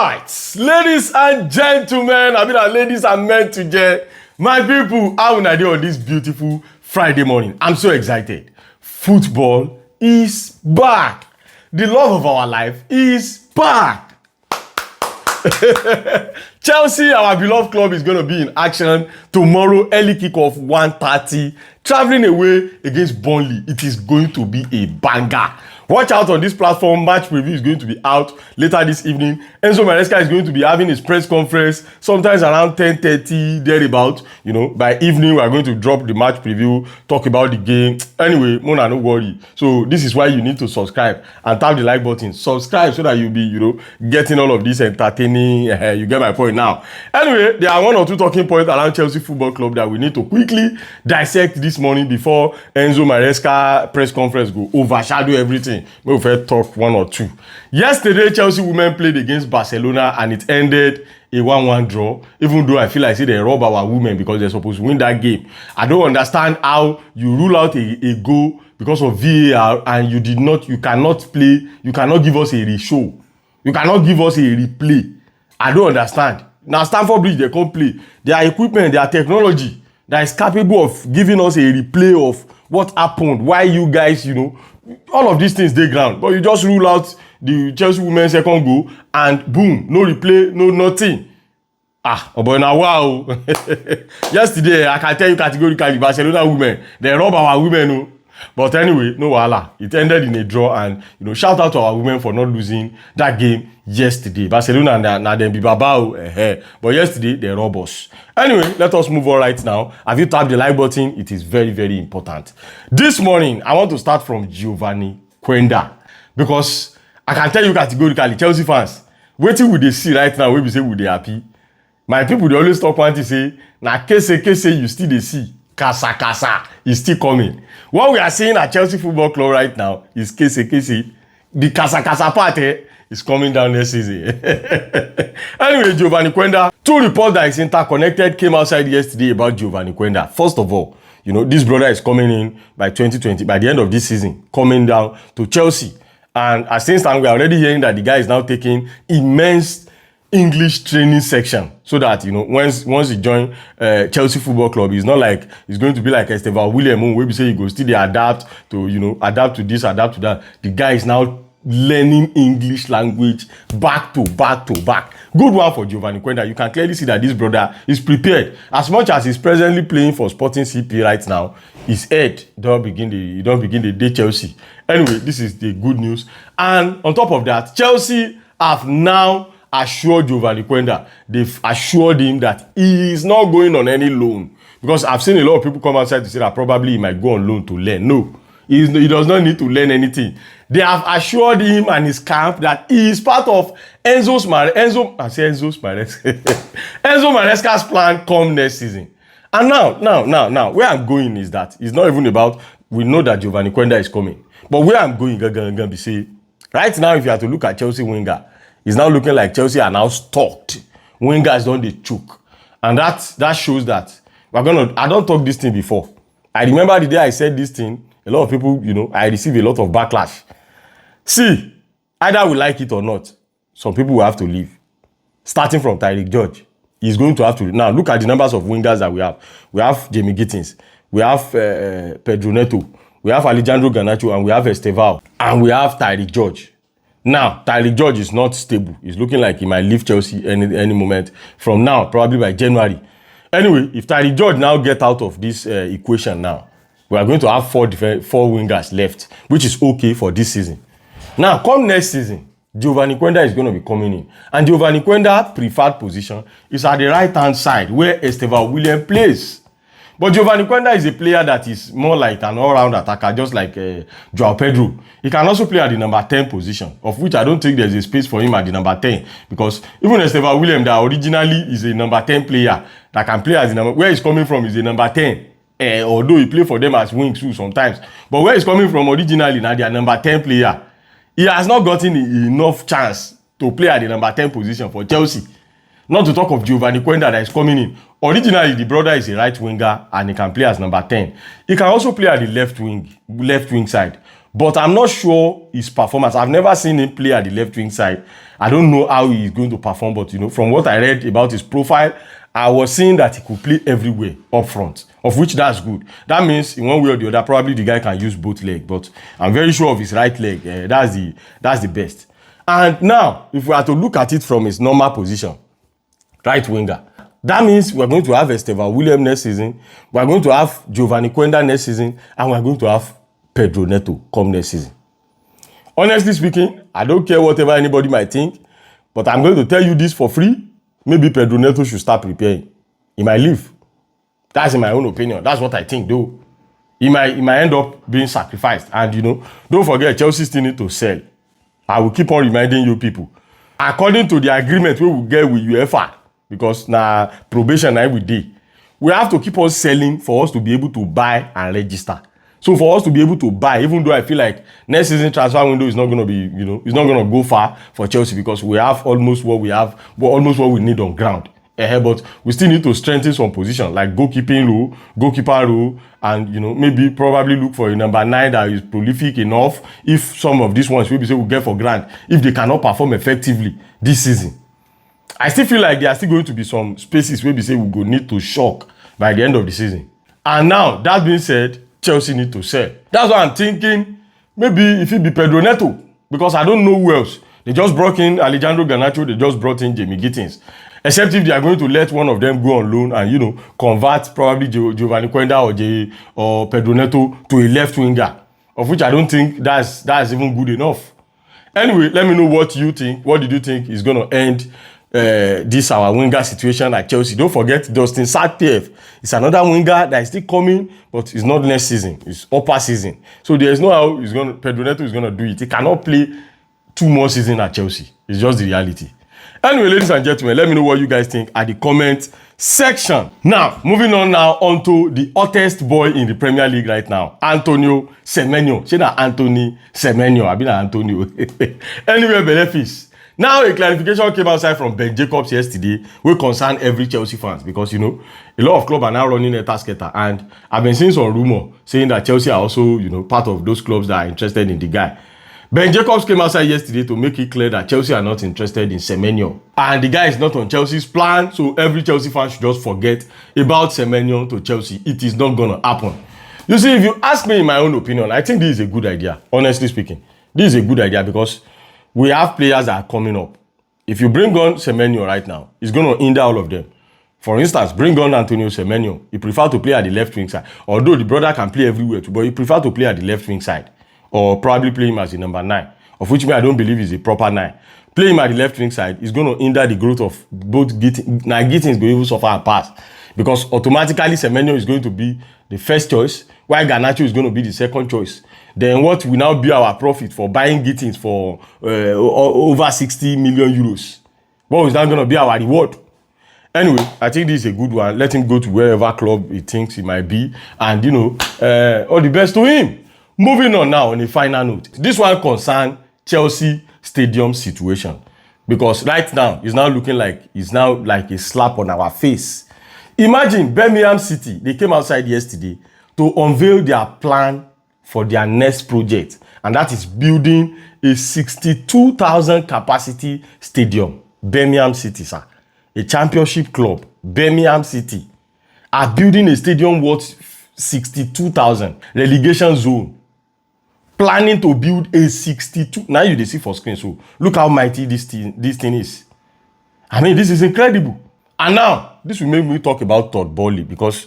Right, ladies and gentlemen, ladies and men today, my people, how una dey on this beautiful Friday morning? I'm so excited. Football is back. The love of our life is back. Chelsea, our beloved club, is going to be in action tomorrow, early kickoff 1:30, traveling away against Burnley. It is going to be a banger. Watch out on this platform. Match preview is going to be out later this evening. Enzo Maresca is going to be having his press conference sometimes around 10:30, thereabout. You know, by evening, we are going to drop the match preview, talk about the game. Anyway, Mona, no worry. So this is why you need to subscribe and tap the like button. Subscribe so that you'll be, getting all of this entertaining. You get my point now. Anyway, there are one or two talking points around Chelsea Football Club that we need to quickly dissect this morning before Enzo Maresca press conference go overshadow everything. We'll first talk one or two. Yesterday, Chelsea women played against Barcelona and it ended a 1-1 draw. Even though I feel like they rob our women because they're supposed to win that game. I don't understand how you rule out a goal because of VAR and you cannot give us a re-show. You cannot give us a replay. I don't understand. Now, Stamford Bridge, they can't play. Their equipment, their technology that is capable of giving us a replay of what happened. Why you guys, all of these things they ground. But you just rule out the Chelsea women's second goal and boom, no replay, no nothing. But now wow. Yesterday, I can tell you categorically, Barcelona women, they rob our women. But anyway, no wahala. It ended in a draw and, shout out to our women for not losing that game yesterday. Barcelona na dem be babao. But yesterday, they robbed us. Anyway, let us move on right now. Have you tapped the like button? It is very, very important. This morning, I want to start from Giovanni Quenda. Because I can tell you categorically, Chelsea fans, waiting will they see right now, we say will they happy. My people, they always talk one to say, na kese you still they see. Kasa is still coming. What we are seeing at Chelsea Football Club right now is kese. The kasa part is coming down next season. Anyway, Giovanni Quenda, two reports that is interconnected came outside yesterday about Giovanni Quenda. First of all, this brother is coming in by 2020, by the end of this season, coming down to Chelsea. And at the same time, we are already hearing that the guy is now taking immense English training section so that once he join Chelsea Football Club, it's not like it's going to be like Esteban William where we say he goes still they adapt to adapt to this, adapt to that. The guy is now learning English language back to back. Good one for Giovanni Quenda. You can clearly see that this brother is prepared. As much as he's presently playing for Sporting CP right now, his head don't begin the day Chelsea. Anyway, this is the good news. And on top of that, Chelsea have now assured Giovanni Quenda, they've assured him that he is not going on any loan. Because I've seen a lot of people come outside to say that probably he might go on loan to learn. No, he does not need to learn anything. They have assured him and his camp that he is part of Enzo Maresca's plan come next season. And now, where I'm going is that it's not even about, we know that Giovanni Quenda is coming. But where I'm going, gonna be say, right now, if you have to look at Chelsea winger, it's now looking like Chelsea are now stocked. Wingers don't they choke. And that shows that I don't talk this thing before. I remember the day I said this thing, a lot of people, I received a lot of backlash. See, either we like it or not, some people will have to leave. Starting from Tyreek George. He's going to have to. Now, look at the numbers of wingers that we have. We have Jamie Gittins. We have Pedro Neto. We have Alejandro Garnacho. And we have Estevao. And we have Tyreek George. Now, Tyreek George is not stable. It's looking like he might leave Chelsea any moment from now, probably by January. Anyway, if Tyreek George now get out of this equation now, we are going to have four wingers left, which is okay for this season. Now, come next season, Giovanni Quenda is going to be coming in. And Giovanni Quenda's preferred position is at the right-hand side where Esteban William plays. But Giovanni Quenda is a player that is more like an all-round attacker, just like Joao Pedro. He can also play at the number 10 position, of which I don't think there's a space for him at the number 10. Because even Esteban William, that originally is a number 10 player, that can play as the number, where he's coming from is a number 10. Although he played for them as wing too sometimes. But where he's coming from originally, now they are number 10 player. He has not gotten enough chance to play at the number 10 position for Chelsea. Not to talk of Giovanni Quenda that is coming in. Originally, the brother is a right winger and he can play as number 10. He can also play at the left wing side. But I'm not sure his performance. I've never seen him play at the left wing side. I don't know how he's going to perform, but from what I read about his profile, I was seeing that he could play everywhere up front, of which that's good. That means in one way or the other, probably the guy can use both legs, but I'm very sure of his right leg. That's the best. And now, if we are to look at it from his normal position, right winger, that means we're going to have Estevan William next season, we're going to have Giovanni Quenda next season, and we're going to have Pedro Neto come next season. Honestly speaking, I don't care whatever anybody might think, but I'm going to tell you this for free. Maybe Pedro Neto should start preparing. He might leave. That's in my own opinion. That's what I think, though. He might end up being sacrificed. And, don't forget, Chelsea still need to sell. I will keep on reminding you people. According to the agreement we will get with UEFA, because now probation every day, we have to keep on selling for us to be able to buy and register. So for us to be able to buy, even though I feel like next season transfer window is not going to be, it's not going to go far for Chelsea because we have almost what we have, almost what we need on ground. But we still need to strengthen some positions like goalkeeper role, and maybe probably look for a number 9 that is prolific enough. If some of these ones we get for granted, if they cannot perform effectively this season, I still feel like there are still going to be some spaces where we go need to shock by the end of the season. And now that being said, Chelsea need to sell. That's why I'm thinking maybe if it be Pedro Neto, because I don't know who else. They just brought in Alejandro Garnacho, they just brought in Jamie Gittins. Except if they are going to let one of them go on loan and convert probably Giovanni Quenda or Pedro Neto to a left winger, of which I don't think that's even good enough. Anyway, let me know what you think. What did you think is going to end this our winger situation at Chelsea? Don't forget Dustin Sartiev. It's another winger that is still coming, but it's not next season. It's upper season. So there is no how Pedro Neto is going to do it. He cannot play 2 more seasons at Chelsea. It's just the reality. Anyway, ladies and gentlemen, let me know what you guys think at the comment section. Now, moving on onto the hottest boy in the Premier League right now, Antonio Semenyo. Say that Anthony Semenyo. I've been Antonio. Anyway, benefits. Now, a clarification came outside from Ben Jacobs yesterday, which concerned every Chelsea fans because, a lot of clubs are now running a tasketa. And I've been seeing some rumor saying that Chelsea are also, part of those clubs that are interested in the guy. Ben Jacobs came outside yesterday to make it clear that Chelsea are not interested in Semenyo. And the guy is not on Chelsea's plan, so every Chelsea fan should just forget about Semenyo to Chelsea. It is not going to happen. You see, if you ask me in my own opinion, I think this is a good idea, honestly speaking. This is a good idea because we have players that are coming up. If you bring on Semenyo right now, it's going to hinder all of them. For instance, bring on Antonio Semenyo. He prefers to play at the left wing side. Although the brother can play everywhere too, but he prefers to play at the left wing side. Or probably play him as a number 9. Of which I don't believe is a proper 9. Play him at the left wing side is going to hinder the growth of both Gittins. Now Gittins is going to even suffer a pass. Because automatically Semenyo is going to be the first choice, while Garnacho is going to be the second choice. Then what will now be our profit for buying Gittins for over 60 million euros? What is that going to be our reward? Anyway, I think this is a good one. Let him go to wherever club he thinks he might be. And, all the best to him. Moving on now on a final note. This one concerns Chelsea stadium situation. Because right now, it's now looking like a slap on our face. Imagine Birmingham City, they came outside yesterday to unveil their plan for their next project. And that is building a 62,000 capacity stadium. Birmingham City, sir. A championship club, Birmingham City, are building a stadium worth 62,000. Relegation zone. Planning to build a 62. Now you see for screen. So look how mighty this thing is. I mean, this is incredible. And now, this will make me talk about Todd Boehly because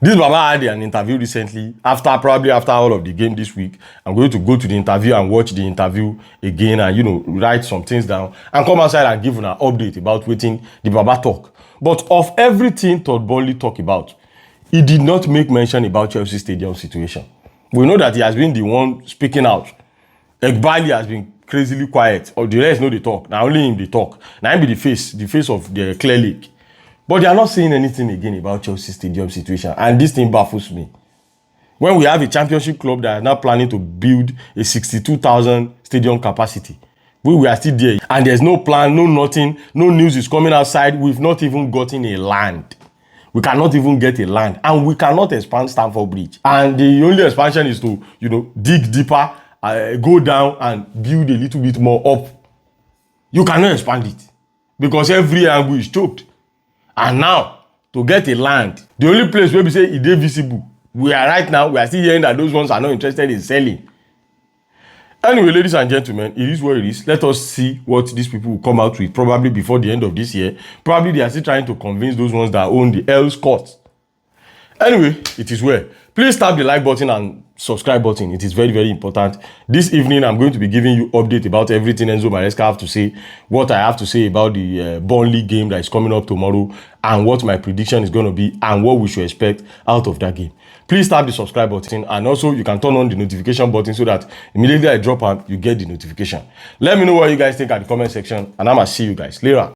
this Baba had an interview recently. After all of the game this week, I'm going to go to the interview and watch the interview again and, write some things down and come outside and give an update about waiting the Baba talk. But of everything Todd Boehly talked about, he did not make mention about Chelsea stadium situation. We know that he has been the one speaking out. Egbali has been crazily quiet. Or the rest know the talk. Now only him they talk. Now him be the face of the Clear Lake. But they are not saying anything again about Chelsea stadium situation. And this thing baffles me. When we have a championship club that is now planning to build a 62,000 stadium capacity, we are still there. And there's no plan, no nothing, no news is coming outside. We've not even gotten a land. We cannot even get a land. And we cannot expand Stamford Bridge. And the only expansion is to, dig deeper go down and build a little bit more up. You cannot expand it because every angle is choked. And now, to get a land, the only place where we say it is visible, we are still hearing that those ones are not interested in selling. Anyway, ladies and gentlemen, it is what it is. Let us see what these people will come out with probably before the end of this year. Probably they are still trying to convince those ones that own the L's court. Anyway, it is well. Please tap the like button and subscribe button. It is very, very important. This evening, I'm going to be giving you update about everything Enzo Maresca have to say, what I have to say about the Burnley game that is coming up tomorrow, and what my prediction is going to be, and what we should expect out of that game. Please tap the subscribe button, and also you can turn on the notification button so that immediately I drop out, you get the notification. Let me know what you guys think at the comment section, and I'm going to see you guys later.